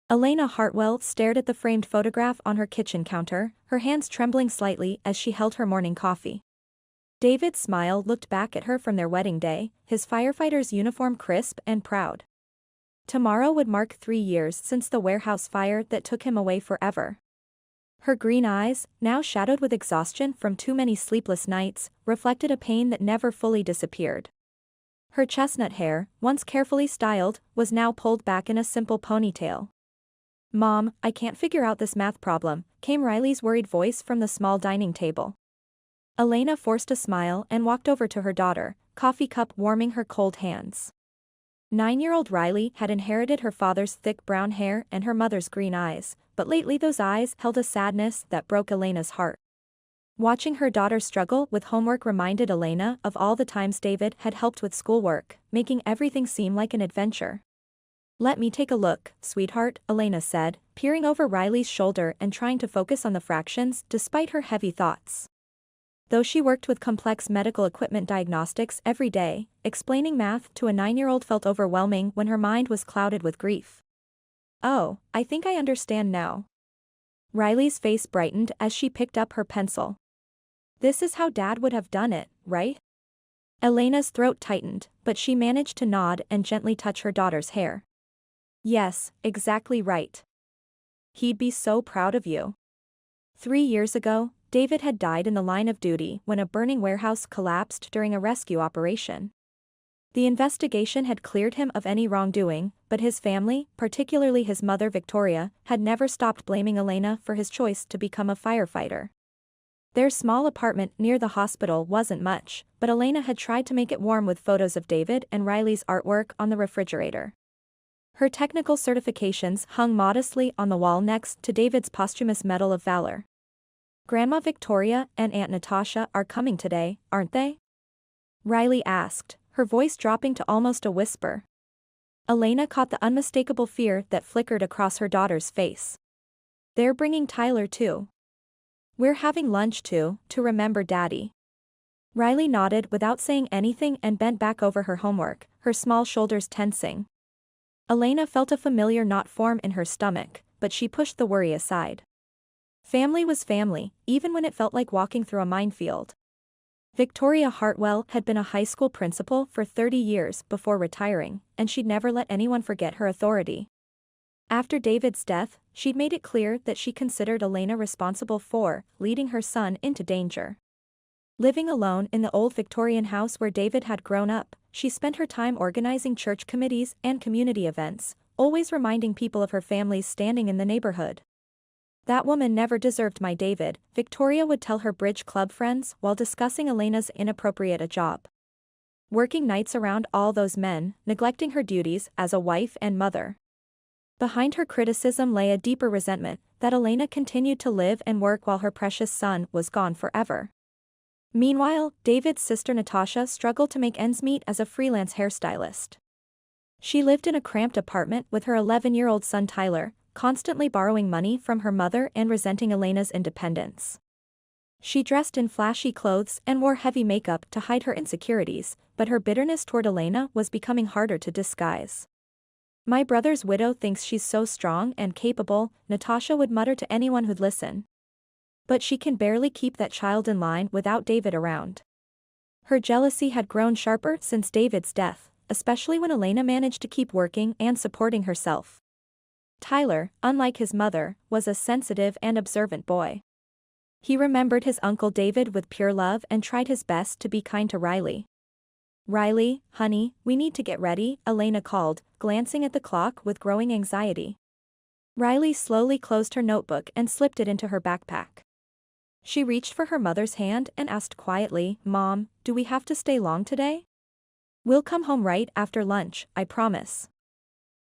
Elena Hartwell stared at the framed photograph on her kitchen counter, her hands trembling slightly as she held her morning coffee. David's smile looked back at her from their wedding day, his firefighter's uniform crisp and proud. Tomorrow would mark 3 years since the warehouse fire that took him away forever. Her green eyes, now shadowed with exhaustion from too many sleepless nights, reflected a pain that never fully disappeared. Her chestnut hair, once carefully styled, was now pulled back in a simple ponytail. "Mom, I can't figure out this math problem," came Riley's worried voice from the small dining table. Elena forced a smile and walked over to her daughter, coffee cup warming her cold hands. 9-year-old Riley had inherited her father's thick brown hair and her mother's green eyes, but lately those eyes held a sadness that broke Elena's heart. Watching her daughter struggle with homework reminded Elena of all the times David had helped with schoolwork, making everything seem like an adventure. "Let me take a look, sweetheart," Elena said, peering over Riley's shoulder and trying to focus on the fractions despite her heavy thoughts. Though she worked with complex medical equipment diagnostics every day, explaining math to a 9-year-old felt overwhelming when her mind was clouded with grief. "Oh, I think I understand now." Riley's face brightened as she picked up her pencil. "This is how Dad would have done it, right?" Elena's throat tightened, but she managed to nod and gently touch her daughter's hair. "Yes, exactly right. He'd be so proud of you." 3 years ago, David had died in the line of duty when a burning warehouse collapsed during a rescue operation. The investigation had cleared him of any wrongdoing, but his family, particularly his mother Victoria, had never stopped blaming Elena for his choice to become a firefighter. Their small apartment near the hospital wasn't much, but Elena had tried to make it warm with photos of David and Riley's artwork on the refrigerator. Her technical certifications hung modestly on the wall next to David's posthumous Medal of Valor. "Grandma Victoria and Aunt Natasha are coming today, aren't they?" Riley asked, her voice dropping to almost a whisper. Elena caught the unmistakable fear that flickered across her daughter's face. "They're bringing Tyler too. We're having lunch too, to remember Daddy." Riley nodded without saying anything and bent back over her homework, her small shoulders tensing. Elena felt a familiar knot form in her stomach, but she pushed the worry aside. Family was family, even when it felt like walking through a minefield. Victoria Hartwell had been a high school principal for 30 years before retiring, and she'd never let anyone forget her authority. After David's death, she'd made it clear that she considered Elena responsible for leading her son into danger. Living alone in the old Victorian house where David had grown up, she spent her time organizing church committees and community events, always reminding people of her family's standing in the neighborhood. "That woman never deserved my David," Victoria would tell her bridge club friends while discussing Elena's inappropriate job. Working nights around all those men, neglecting her duties as a wife and mother. Behind her criticism lay a deeper resentment that Elena continued to live and work while her precious son was gone forever. Meanwhile, David's sister Natasha struggled to make ends meet as a freelance hairstylist. She lived in a cramped apartment with her 11-year-old son Tyler, constantly borrowing money from her mother and resenting Elena's independence. She dressed in flashy clothes and wore heavy makeup to hide her insecurities, but her bitterness toward Elena was becoming harder to disguise. "My brother's widow thinks she's so strong and capable," Natasha would mutter to anyone who'd listen. "But she can barely keep that child in line without David around." Her jealousy had grown sharper since David's death, especially when Elena managed to keep working and supporting herself. Tyler, unlike his mother, was a sensitive and observant boy. He remembered his uncle David with pure love and tried his best to be kind to Riley. "Riley, honey, we need to get ready," Elena called, glancing at the clock with growing anxiety. Riley slowly closed her notebook and slipped it into her backpack. She reached for her mother's hand and asked quietly, "Mom, do we have to stay long today?" "We'll come home right after lunch, I promise.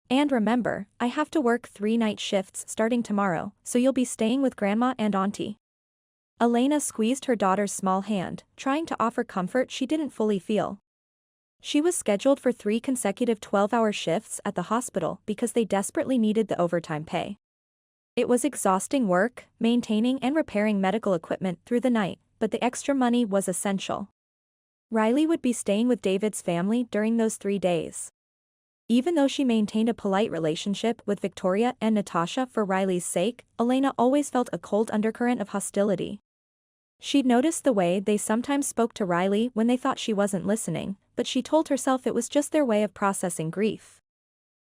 And remember, I have to work 3 night shifts starting tomorrow, so you'll be staying with Grandma and Auntie." Elena squeezed her daughter's small hand, trying to offer comfort she didn't fully feel. She was scheduled for 3 consecutive 12-hour shifts at the hospital because they desperately needed the overtime pay. It was exhausting work, maintaining and repairing medical equipment through the night, but the extra money was essential. Riley would be staying with David's family during those 3 days. Even though she maintained a polite relationship with Victoria and Natasha for Riley's sake, Elena always felt a cold undercurrent of hostility. She'd noticed the way they sometimes spoke to Riley when they thought she wasn't listening, but she told herself it was just their way of processing grief.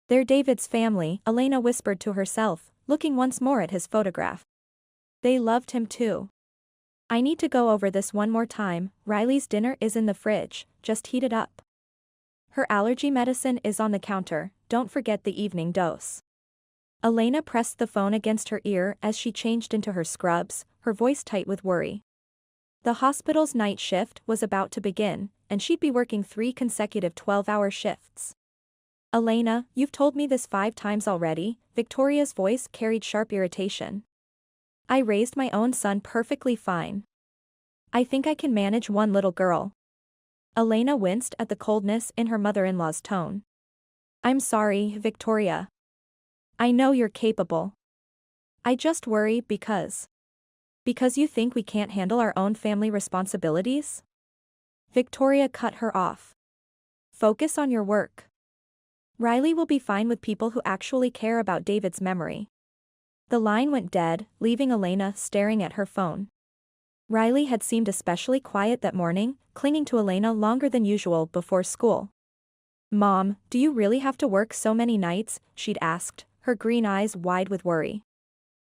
"They're David's family," Elena whispered to herself, looking once more at his photograph. "They loved him too. I need to go over this one more time. Riley's dinner is in the fridge, just heat it up. Her allergy medicine is on the counter, don't forget the evening dose." Elena pressed the phone against her ear as she changed into her scrubs, her voice tight with worry. The hospital's night shift was about to begin, and she'd be working 3 consecutive 12-hour shifts. "Elena, you've told me this 5 times already," Victoria's voice carried sharp irritation. "I raised my own son perfectly fine. I think I can manage one little girl." Elena winced at the coldness in her mother-in-law's tone. "I'm sorry, Victoria. I know you're capable. I just worry because you think we can't handle our own family responsibilities?" Victoria cut her off. "Focus on your work. Riley will be fine with people who actually care about David's memory." The line went dead, leaving Elena staring at her phone. Riley had seemed especially quiet that morning, clinging to Elena longer than usual before school. "Mom, do you really have to work so many nights?" she'd asked, her green eyes wide with worry.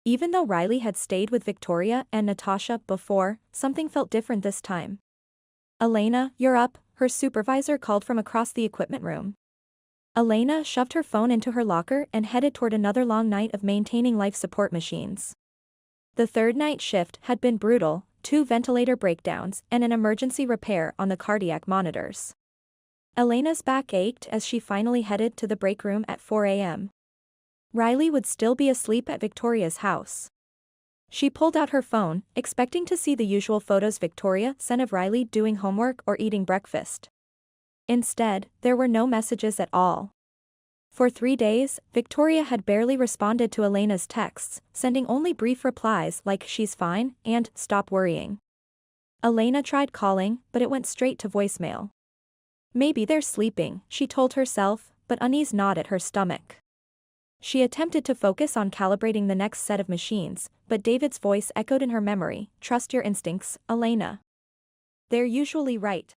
Even though Riley had stayed with Victoria and Natasha before, something felt different this time. "Elena, you're up," her supervisor called from across the equipment room. Elena shoved her phone into her locker and headed toward another long night of maintaining life support machines. The third night shift had been brutal, 2 ventilator breakdowns and an emergency repair on the cardiac monitors. Elena's back ached as she finally headed to the break room at 4 a.m. Riley would still be asleep at Victoria's house. She pulled out her phone, expecting to see the usual photos Victoria sent of Riley doing homework or eating breakfast. Instead, there were no messages at all. For 3 days, Victoria had barely responded to Elena's texts, sending only brief replies like "she's fine" and "stop worrying." Elena tried calling, but it went straight to voicemail. Maybe they're sleeping, she told herself, but unease gnawed at her stomach. She attempted to focus on calibrating the next set of machines, but David's voice echoed in her memory, "Trust your instincts, Elena. They're usually right."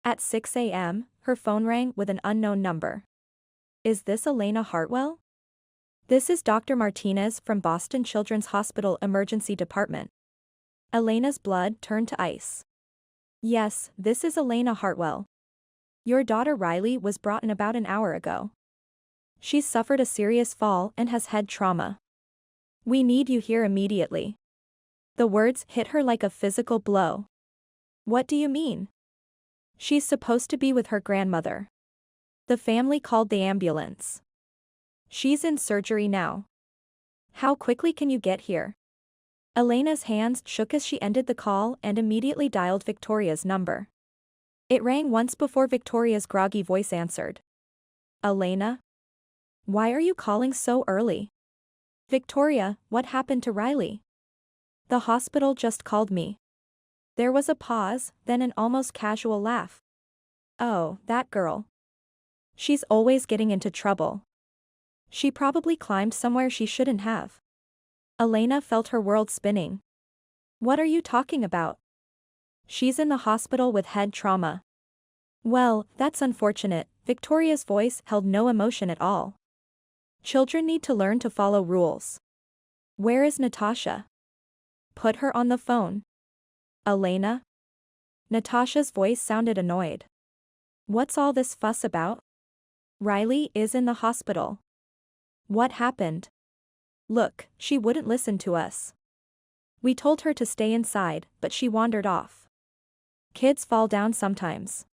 At 6 a.m., her phone rang with an unknown number. "Is this Elena Hartwell? This is Dr. Martinez from Boston Children's Hospital Emergency Department." Elena's blood turned to ice. "Yes, this is Elena Hartwell. Your daughter Riley was brought in about an hour ago. She's suffered a serious fall and has head trauma. We need you here immediately." The words hit her like a physical blow. "What do you mean?" "She's supposed to be with her grandmother. The family called the ambulance. She's in surgery now. How quickly can you get here?" Elena's hands shook as she ended the call and immediately dialed Victoria's number. It rang once before Victoria's groggy voice answered. "Elena? Why are you calling so early?" "Victoria, what happened to Riley?" "The hospital just called me." There was a pause, then an almost casual laugh. "Oh, that girl. She's always getting into trouble. She probably climbed somewhere she shouldn't have." Elena felt her world spinning. "What are you talking about?" "She's in the hospital with head trauma." "Well, that's unfortunate." Victoria's voice held no emotion at all. "Children need to learn to follow rules. Where is Natasha?" "Put her on the phone." "Elena?" Natasha's voice sounded annoyed. "What's all this fuss about?" "Riley is in the hospital." "What happened?" "Look, she wouldn't listen to us. We told her to stay inside, but she wandered off. Kids fall down sometimes.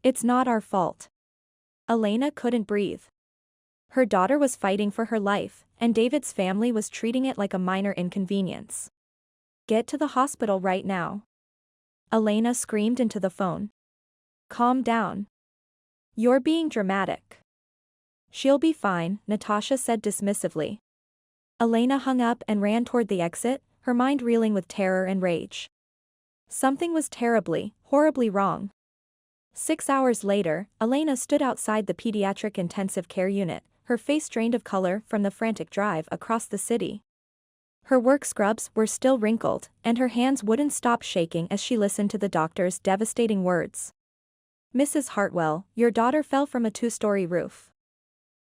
It's not our fault." Elena couldn't breathe. Her daughter was fighting for her life, and David's family was treating it like a minor inconvenience. "Get to the hospital right now." Elena screamed into the phone. "Calm down. You're being dramatic." "She'll be fine," Natasha said dismissively. Elena hung up and ran toward the exit, her mind reeling with terror and rage. Something was terribly, horribly wrong. 6 hours later, Elena stood outside the pediatric intensive care unit, her face drained of color from the frantic drive across the city. Her work scrubs were still wrinkled, and her hands wouldn't stop shaking as she listened to the doctor's devastating words. "Mrs. Hartwell, your daughter fell from a 2-story roof.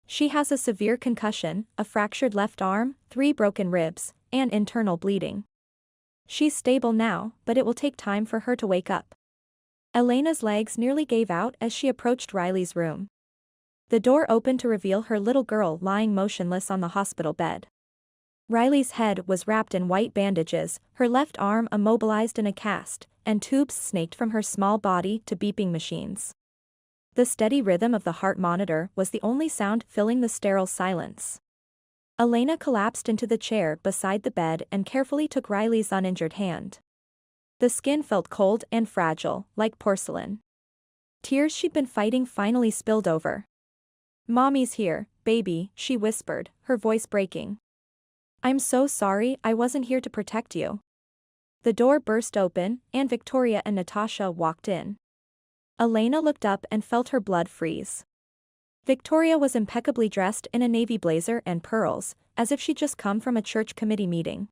She has a severe concussion, a fractured left arm, 3 broken ribs, and internal bleeding. She's stable now, but it will take time for her to wake up." Elena's legs nearly gave out as she approached Riley's room. The door opened to reveal her little girl lying motionless on the hospital bed. Riley's head was wrapped in white bandages, her left arm immobilized in a cast, and tubes snaked from her small body to beeping machines. The steady rhythm of the heart monitor was the only sound filling the sterile silence. Elena collapsed into the chair beside the bed and carefully took Riley's uninjured hand. The skin felt cold and fragile, like porcelain. Tears she'd been fighting finally spilled over. "Mommy's here, baby," she whispered, her voice breaking. "I'm so sorry, I wasn't here to protect you." The door burst open, and Victoria and Natasha walked in. Elena looked up and felt her blood freeze. Victoria was impeccably dressed in a navy blazer and pearls, as if she'd just come from a church committee meeting.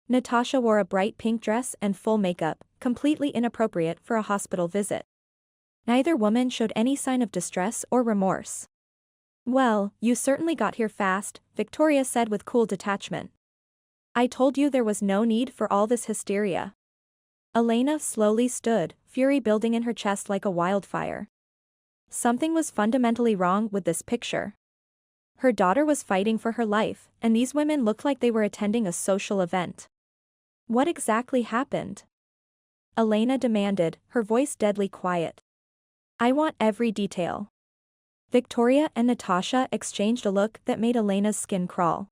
Natasha wore a bright pink dress and full makeup, completely inappropriate for a hospital visit. Neither woman showed any sign of distress or remorse. "Well, you certainly got here fast," Victoria said with cool detachment. "I told you there was no need for all this hysteria." Elena slowly stood, fury building in her chest like a wildfire. Something was fundamentally wrong with this picture. Her daughter was fighting for her life, and these women looked like they were attending a social event. What exactly happened? Elena demanded, her voice deadly quiet. "I want every detail." Victoria and Natasha exchanged a look that made Elena's skin crawl.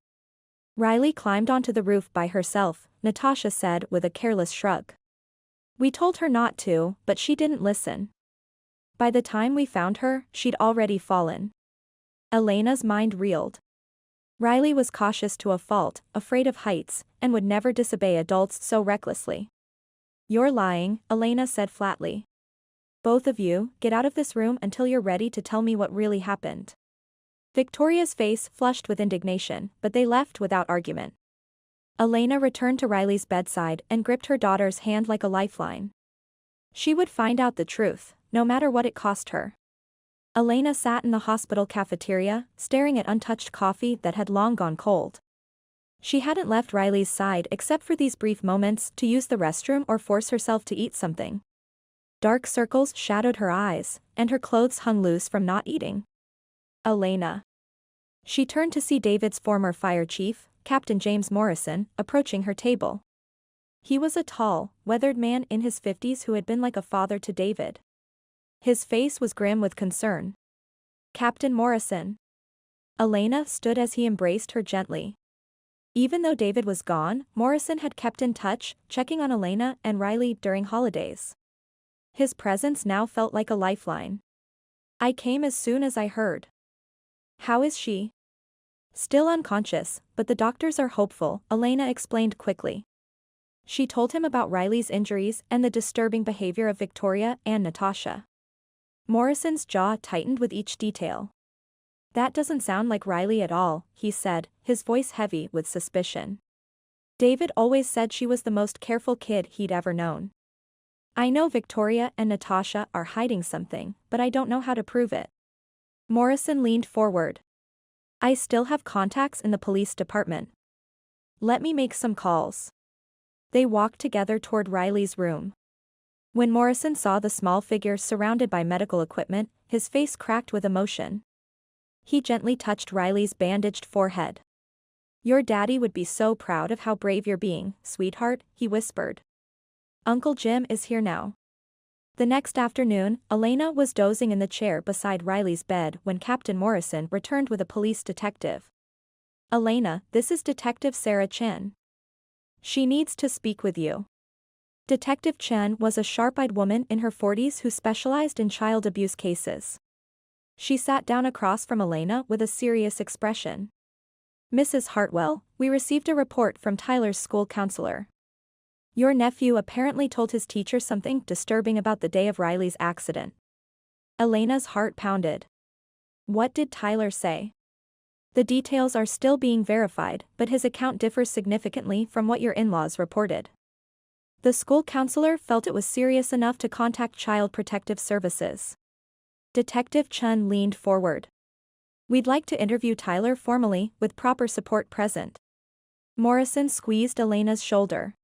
"Riley climbed onto the roof by herself," Natasha said with a careless shrug. "We told her not to, but she didn't listen. By the time we found her, she'd already fallen." Elena's mind reeled. Riley was cautious to a fault, afraid of heights, and would never disobey adults so recklessly. "You're lying," Elena said flatly. "Both of you, get out of this room until you're ready to tell me what really happened." Victoria's face flushed with indignation, but they left without argument. Elena returned to Riley's bedside and gripped her daughter's hand like a lifeline. She would find out the truth, no matter what it cost her. Elena sat in the hospital cafeteria, staring at untouched coffee that had long gone cold. She hadn't left Riley's side except for these brief moments to use the restroom or force herself to eat something. Dark circles shadowed her eyes, and her clothes hung loose from not eating. Elena. She turned to see David's former fire chief, Captain James Morrison, approaching her table. He was a tall, weathered man in his 50s who had been like a father to David. His face was grim with concern. "Captain Morrison." Elena stood as he embraced her gently. Even though David was gone, Morrison had kept in touch, checking on Elena and Riley during holidays. His presence now felt like a lifeline. "I came as soon as I heard." "How is she?" "Still unconscious, but the doctors are hopeful," Elena explained quickly. She told him about Riley's injuries and the disturbing behavior of Victoria and Natasha. Morrison's jaw tightened with each detail. "That doesn't sound like Riley at all," he said, his voice heavy with suspicion. "David always said she was the most careful kid he'd ever known." "I know Victoria and Natasha are hiding something, but I don't know how to prove it." Morrison leaned forward. "I still have contacts in the police department. Let me make some calls." They walked together toward Riley's room. When Morrison saw the small figure surrounded by medical equipment, his face cracked with emotion. He gently touched Riley's bandaged forehead. "Your daddy would be so proud of how brave you're being, sweetheart," he whispered. "Uncle Jim is here now." The next afternoon, Elena was dozing in the chair beside Riley's bed when Captain Morrison returned with a police detective. "Elena, this is Detective Sarah Chen. She needs to speak with you." Detective Chen was a sharp-eyed woman in her 40s who specialized in child abuse cases. She sat down across from Elena with a serious expression. "Mrs. Hartwell, we received a report from Tyler's school counselor. Your nephew apparently told his teacher something disturbing about the day of Riley's accident. Elena's heart pounded. What did Tyler say? The details are still being verified, but his account differs significantly from what your in-laws reported. The school counselor felt it was serious enough to contact Child Protective Services. Detective Chun leaned forward. We'd like to interview Tyler formally, with proper support present. Morrison squeezed Elena's shoulder.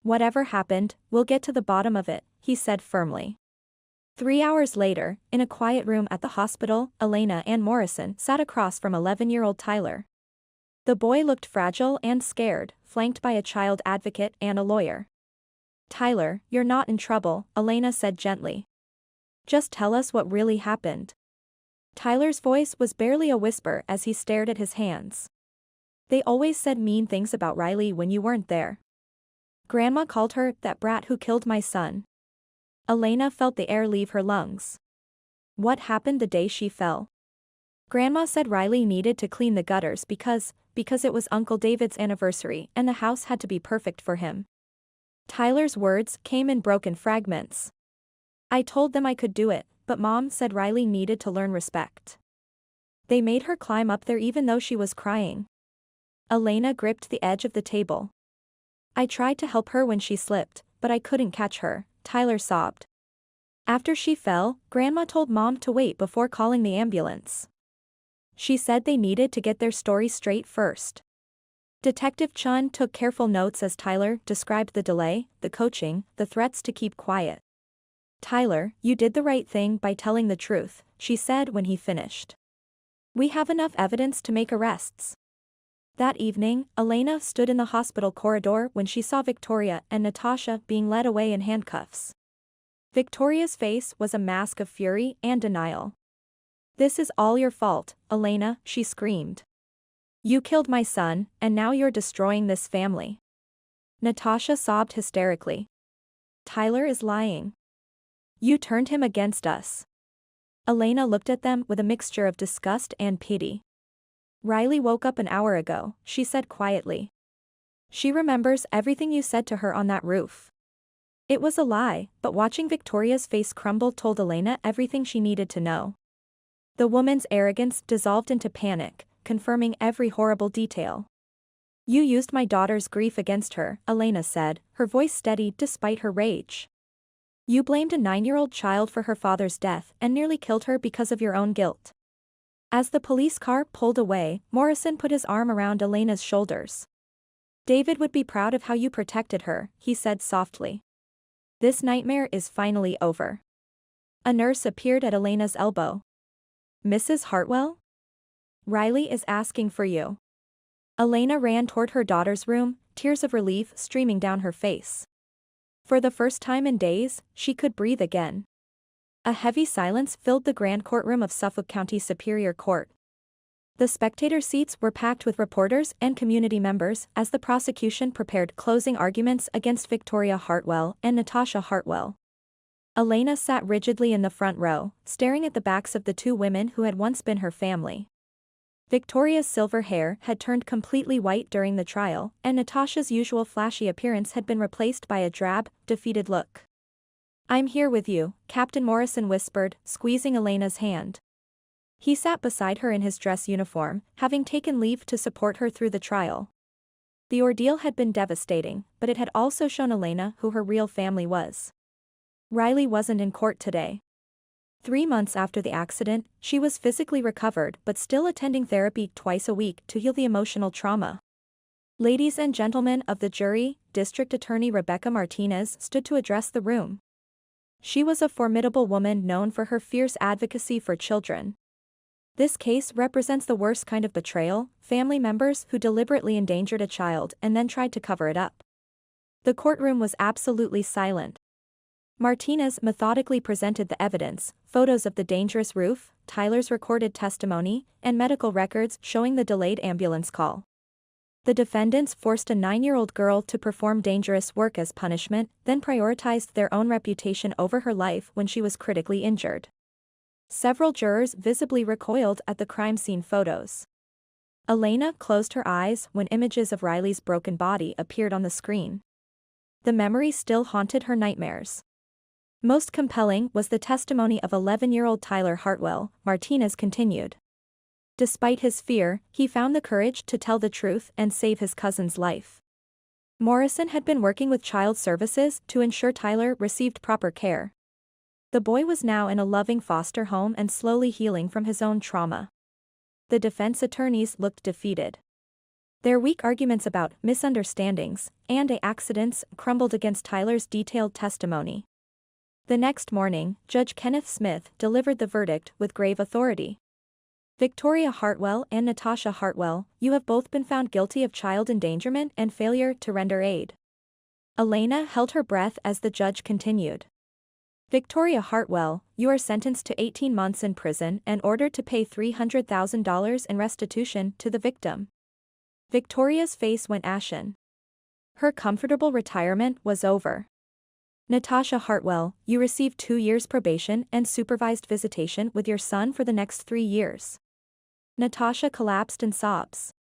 Whatever happened, we'll get to the bottom of it, he said firmly. 3 hours later, in a quiet room at the hospital, Elena and Morrison sat across from 11-year-old Tyler. The boy looked fragile and scared, flanked by a child advocate and a lawyer. Tyler, you're not in trouble, Elena said gently. Just tell us what really happened. Tyler's voice was barely a whisper as he stared at his hands. They always said mean things about Riley when you weren't there. Grandma called her that brat who killed my son. Elena felt the air leave her lungs. What happened the day she fell? Grandma said Riley needed to clean the gutters because it was Uncle David's anniversary and the house had to be perfect for him. Tyler's words came in broken fragments. I told them I could do it, but Mom said Riley needed to learn respect. They made her climb up there even though she was crying. Elena gripped the edge of the table. I tried to help her when she slipped, but I couldn't catch her, Tyler sobbed. After she fell, Grandma told Mom to wait before calling the ambulance. She said they needed to get their story straight first. Detective Chun took careful notes as Tyler described the delay, the coaching, the threats to keep quiet. Tyler, you did the right thing by telling the truth, she said when he finished. We have enough evidence to make arrests. That evening, Elena stood in the hospital corridor when she saw Victoria and Natasha being led away in handcuffs. Victoria's face was a mask of fury and denial. This is all your fault, Elena, she screamed. You killed my son, and now you're destroying this family. Natasha sobbed hysterically. Tyler is lying. You turned him against us. Elena looked at them with a mixture of disgust and pity. Riley woke up an hour ago, she said quietly. She remembers everything you said to her on that roof. It was a lie, but watching Victoria's face crumble told Elena everything she needed to know. The woman's arrogance dissolved into panic, confirming every horrible detail. You used my daughter's grief against her, Elena said, her voice steady despite her rage. You blamed a 9-year-old child for her father's death and nearly killed her because of your own guilt. As the police car pulled away, Morrison put his arm around Elena's shoulders. David would be proud of how you protected her, he said softly. This nightmare is finally over. A nurse appeared at Elena's elbow. Mrs. Hartwell? Riley is asking for you. Elena ran toward her daughter's room, tears of relief streaming down her face. For the first time in days, she could breathe again. A heavy silence filled the grand courtroom of Suffolk County Superior Court. The spectator seats were packed with reporters and community members as the prosecution prepared closing arguments against Victoria Hartwell and Natasha Hartwell. Elena sat rigidly in the front row, staring at the backs of the two women who had once been her family. Victoria's silver hair had turned completely white during the trial, and Natasha's usual flashy appearance had been replaced by a drab, defeated look. I'm here with you, Captain Morrison whispered, squeezing Elena's hand. He sat beside her in his dress uniform, having taken leave to support her through the trial. The ordeal had been devastating, but it had also shown Elena who her real family was. Riley wasn't in court today. 3 months after the accident, she was physically recovered but still attending therapy twice a week to heal the emotional trauma. Ladies and gentlemen of the jury, District Attorney Rebecca Martinez stood to address the room. She was a formidable woman known for her fierce advocacy for children. This case represents the worst kind of betrayal, family members who deliberately endangered a child and then tried to cover it up. The courtroom was absolutely silent. Martinez methodically presented the evidence, photos of the dangerous roof, Tyler's recorded testimony, and medical records showing the delayed ambulance call. The defendants forced a 9-year-old girl to perform dangerous work as punishment, then prioritized their own reputation over her life when she was critically injured. Several jurors visibly recoiled at the crime scene photos. Elena closed her eyes when images of Riley's broken body appeared on the screen. The memory still haunted her nightmares. Most compelling was the testimony of 11-year-old Tyler Hartwell, Martinez continued. Despite his fear, he found the courage to tell the truth and save his cousin's life. Morrison had been working with child services to ensure Tyler received proper care. The boy was now in a loving foster home and slowly healing from his own trauma. The defense attorneys looked defeated. Their weak arguments about misunderstandings and accidents crumbled against Tyler's detailed testimony. The next morning, Judge Kenneth Smith delivered the verdict with grave authority. Victoria Hartwell and Natasha Hartwell, you have both been found guilty of child endangerment and failure to render aid. Elena held her breath as the judge continued. Victoria Hartwell, you are sentenced to 18 months in prison and ordered to pay $300,000 in restitution to the victim. Victoria's face went ashen. Her comfortable retirement was over. Natasha Hartwell, you received 2 years probation and supervised visitation with your son for the next 3 years. Natasha collapsed in sobs.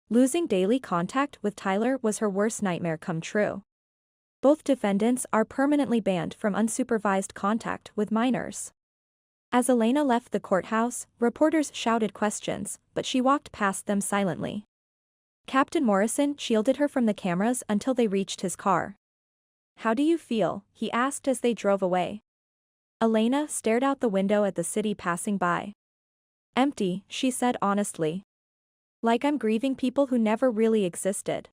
Losing daily contact with Tyler was her worst nightmare come true. Both defendants are permanently banned from unsupervised contact with minors. As Elena left the courthouse, reporters shouted questions, but she walked past them silently. Captain Morrison shielded her from the cameras until they reached his car. How do you feel? He asked as they drove away. Elena stared out the window at the city passing by. Empty, she said honestly. Like I'm grieving people who never really existed.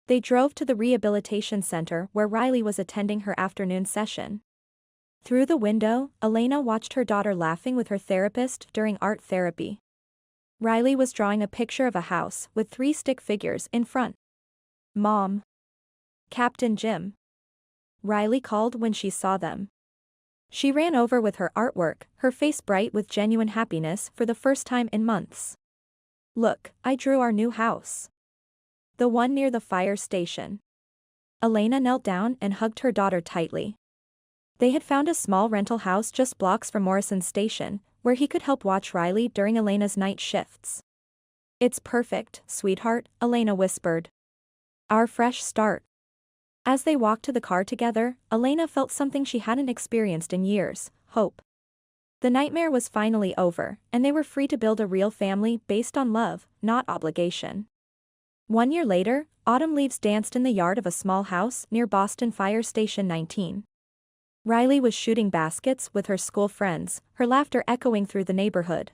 They drove to the rehabilitation center where Riley was attending her afternoon session. Through the window, Elena watched her daughter laughing with her therapist during art therapy. Riley was drawing a picture of a house with 3 stick figures in front. Mom. Captain Jim. Riley called when she saw them. She ran over with her artwork, her face bright with genuine happiness for the first time in months. Look, I drew our new house. The one near the fire station. Elena knelt down and hugged her daughter tightly. They had found a small rental house just blocks from Morrison's station, where he could help watch Riley during Elena's night shifts. It's perfect, sweetheart, Elena whispered. Our fresh start. As they walked to the car together, Elena felt something she hadn't experienced in years, hope. The nightmare was finally over, and they were free to build a real family based on love, not obligation. 1 year later, autumn leaves danced in the yard of a small house near Boston Fire Station 19. Riley was shooting baskets with her school friends, her laughter echoing through the neighborhood.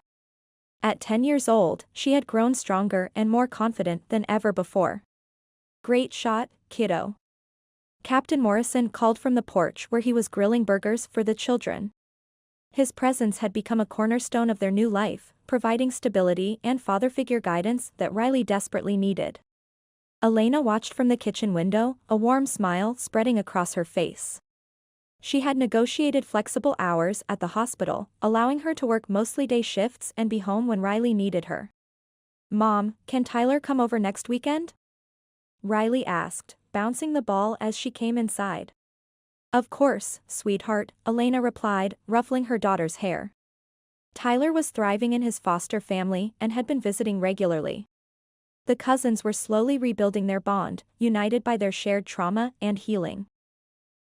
At 10 years old, she had grown stronger and more confident than ever before. Great shot, kiddo. Captain Morrison called from the porch where he was grilling burgers for the children. His presence had become a cornerstone of their new life, providing stability and father figure guidance that Riley desperately needed. Elena watched from the kitchen window, a warm smile spreading across her face. She had negotiated flexible hours at the hospital, allowing her to work mostly day shifts and be home when Riley needed her. Mom, can Tyler come over next weekend? Riley asked, bouncing the ball as she came inside. Of course, sweetheart, Elena replied, ruffling her daughter's hair. Tyler was thriving in his foster family and had been visiting regularly. The cousins were slowly rebuilding their bond, united by their shared trauma and healing.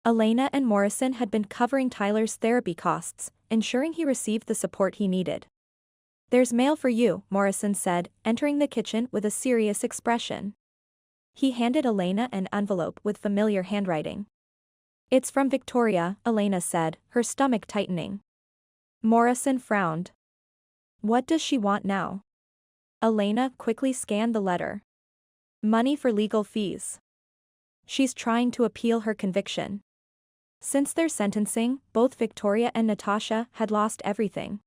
Elena and Morrison had been covering Tyler's therapy costs, ensuring he received the support he needed. There's mail for you, Morrison said, entering the kitchen with a serious expression. He handed Elena an envelope with familiar handwriting. It's from Victoria, Elena said, her stomach tightening. Morrison frowned. What does she want now? Elena quickly scanned the letter. Money for legal fees. She's trying to appeal her conviction. Since their sentencing, both Victoria and Natasha had lost everything.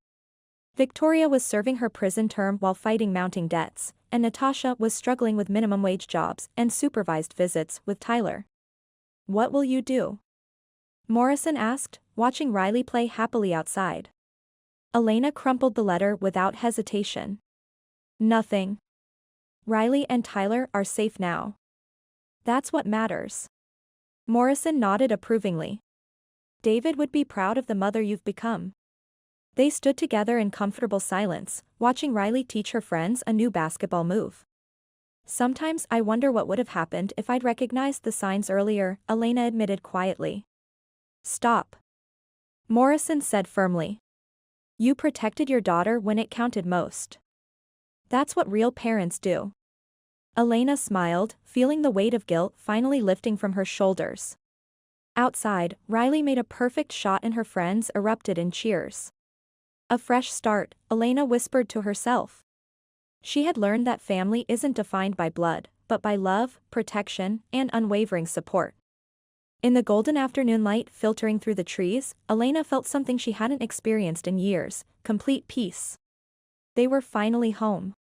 Victoria was serving her prison term while fighting mounting debts, and Natasha was struggling with minimum wage jobs and supervised visits with Tyler. What will you do? Morrison asked, watching Riley play happily outside. Elena crumpled the letter without hesitation. Nothing. Riley and Tyler are safe now. That's what matters. Morrison nodded approvingly. David would be proud of the mother you've become. They stood together in comfortable silence, watching Riley teach her friends a new basketball move. Sometimes I wonder what would have happened if I'd recognized the signs earlier, Elena admitted quietly. Stop. Morrison said firmly. You protected your daughter when it counted most. That's what real parents do. Elena smiled, feeling the weight of guilt finally lifting from her shoulders. Outside, Riley made a perfect shot and her friends erupted in cheers. A fresh start, Elena whispered to herself. She had learned that family isn't defined by blood, but by love, protection, and unwavering support. In the golden afternoon light filtering through the trees, Elena felt something she hadn't experienced in years, complete peace. They were finally home.